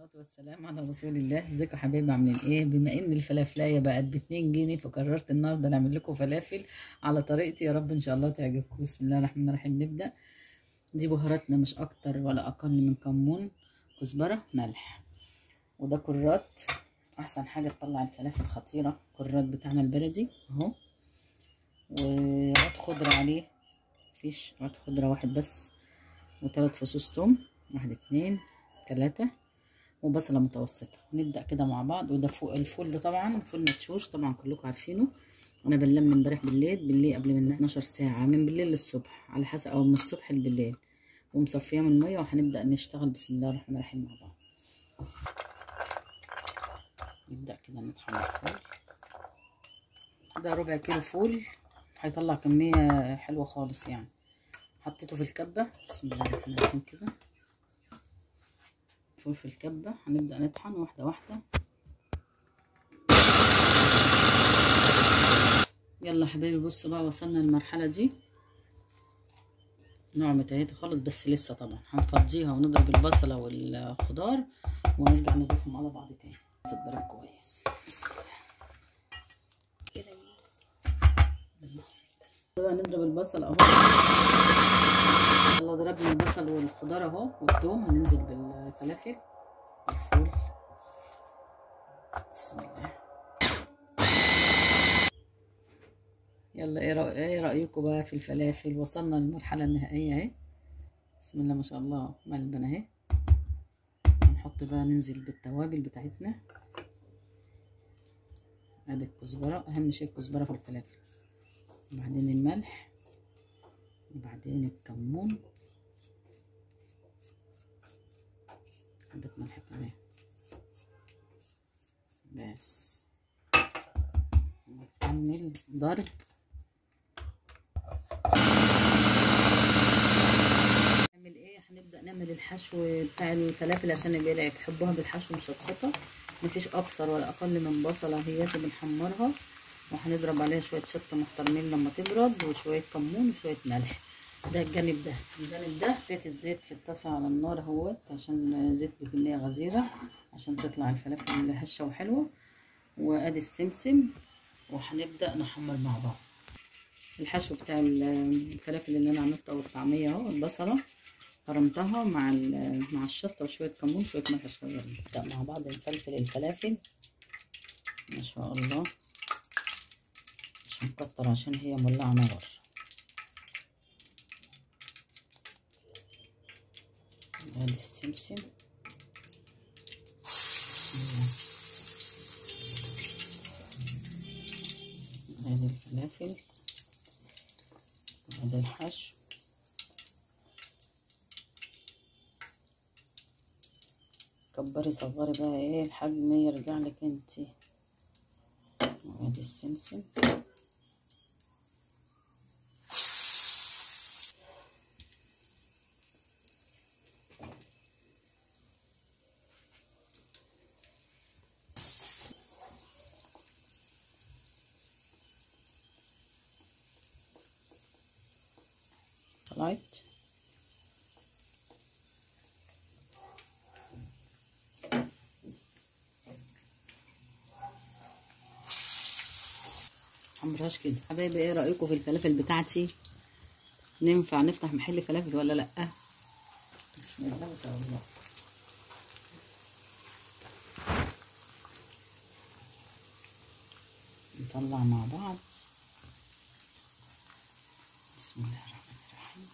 والصلاة والسلام على رسول الله. ازيكم يا حبايبي، عاملين ايه؟ بما ان الفلافلايه بقت ب2 جنيه فقررت النهارده نعمل لكم فلافل على طريقتي، يا رب ان شاء الله تعجبكم. بسم الله الرحمن الرحيم. نبدأ. دي بهاراتنا مش اكتر ولا اقل من كمون، كزبرة، ملح، وده كرات. احسن حاجة تطلع الفلافل خطيرة كرات بتاعنا البلدي اهو. وعود خضرة عليه، مفيش عود خضرة واحد بس، و3 فصوص توم، 1 2 3، وبصله متوسطه. نبدا كده مع بعض. وده فوق الفول، ده طبعا فول مدشوش طبعا كلكم عارفينه. انا بنلم من امبارح بالليل قبل من 12 ساعه، من بالليل للصبح على حسب، او من الصبح بالليل، ومصفيه من الميه. وهنبدا نشتغل بسم الله الرحمن الرحيم مع بعض. نبدا كده نطحن الفول. ده ربع كيلو فول، هيطلع كميه حلوه خالص يعني. حطيته في الكبه بسم الله الرحمن الرحيم كده. فول في الكبه. هنبدا نطحن واحده واحده. يلا حبايبي بصوا بقى، وصلنا للمرحله دي. نوع متهيتي خالص، بس لسه طبعا هنفضيها ونضرب البصله والخضار ونرجع نضيفهم على بعض تاني. تتضرب كويس. بسم الله كده بقى. نضرب البصل اهو. يلا ضربنا البصل والخضار اهو والثوم. هننزل بالفلافل والفول. بسم الله. يلا ايه رأيكم بقى في الفلافل؟ وصلنا للمرحلة النهائية اهي. بسم الله ما شاء الله، ملبن اهي. هنحط بقى، ننزل بالتوابل بتاعتنا. ادي الكزبرة، اهم شيء الكزبرة في الفلافل، وبعدين الملح، وبعدين الكمون، حبة ملح كمان بس. نكمل ضرب. نعمل ايه؟ هنبدأ نعمل الحشو بتاع الفلافل عشان اللي بيحبوها بالحشو مشطشطة. مفيش اكثر ولا اقل من بصلة اهيت بنحمرها، وهنضرب عليها شوية شطة محترمين لما تبرد، وشوية كمون وشوية ملح. ده الجانب ده. الجانب ده حطيت الزيت في الطاسة على النار اهوت، عشان زيت بكمية غزيرة عشان تطلع الفلافل هشة وحلوة. وادي السمسم، وهنبدأ نحمر مع بعض. الحشو بتاع الفلافل اللي انا عملته والطعمية اهو. البصلة فرمتها مع الشطة وشوية كمون وشوية ملح صغيرين. نبدأ مع بعض نفلفل الفلافل ما شاء الله، مش هنكتر عشان هي مولعة نار. ادي السمسم، ادي الفلافل، ادي الحشو. كبري صغري بقى ايه الحجم يرجع لك انتي. ادي السمسم. طلعت. محمرهاش كده حبايبي. ايه رأيكم في الفلافل بتاعتي؟ ننفع نفتح محل فلافل ولا لأ؟ بسم الله ما شاء الله. نطلع مع بعض. بسم الله الرحمن الرحيم.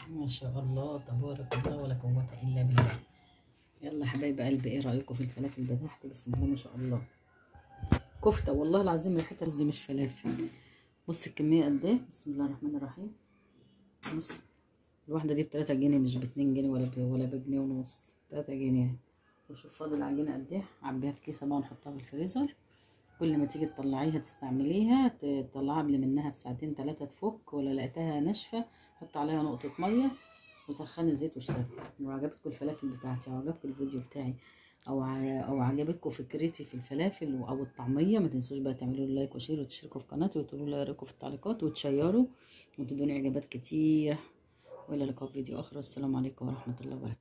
ما شاء الله تبارك الله ولا قوة إلا بالله. يلا حبايب قلبي، ايه رأيكم في الفلافل بتاعتي؟ بسم الله ما شاء الله. كفتة والله العظيم، ريحتها دي مش فلافل. بص الكمية قد ايه. بسم الله الرحمن الرحيم. بص الواحدة دي ب3 جنيه، مش ب2 جنيه ولا بجنيه ونص، 3 جنيه. وشوف فاضل العجينة قد ايه. عبيها في كيسة بقى ونحطها في الفريزر. كل ما تيجي تطلعيها تستعمليها، تطلعها قبل منها بساعتين 3 تفك. ولا لقيتها ناشفة حط عليها نقطة مية وسخني الزيت واشتغلي. لو عجبتكم الفلافل بتاعتي او عجبكم الفيديو بتاعي او عجبتكم فكرتي في الفلافل او الطعميه، ما تنسوش بقى تعملوا لي لايك وشير وتشتركوا في قناتي وتقولوا لي رايكم في التعليقات وتشيروا وتدوني اجابات كتير. والى اللقاء في فيديو اخر. السلام عليكم ورحمه الله وبركاته.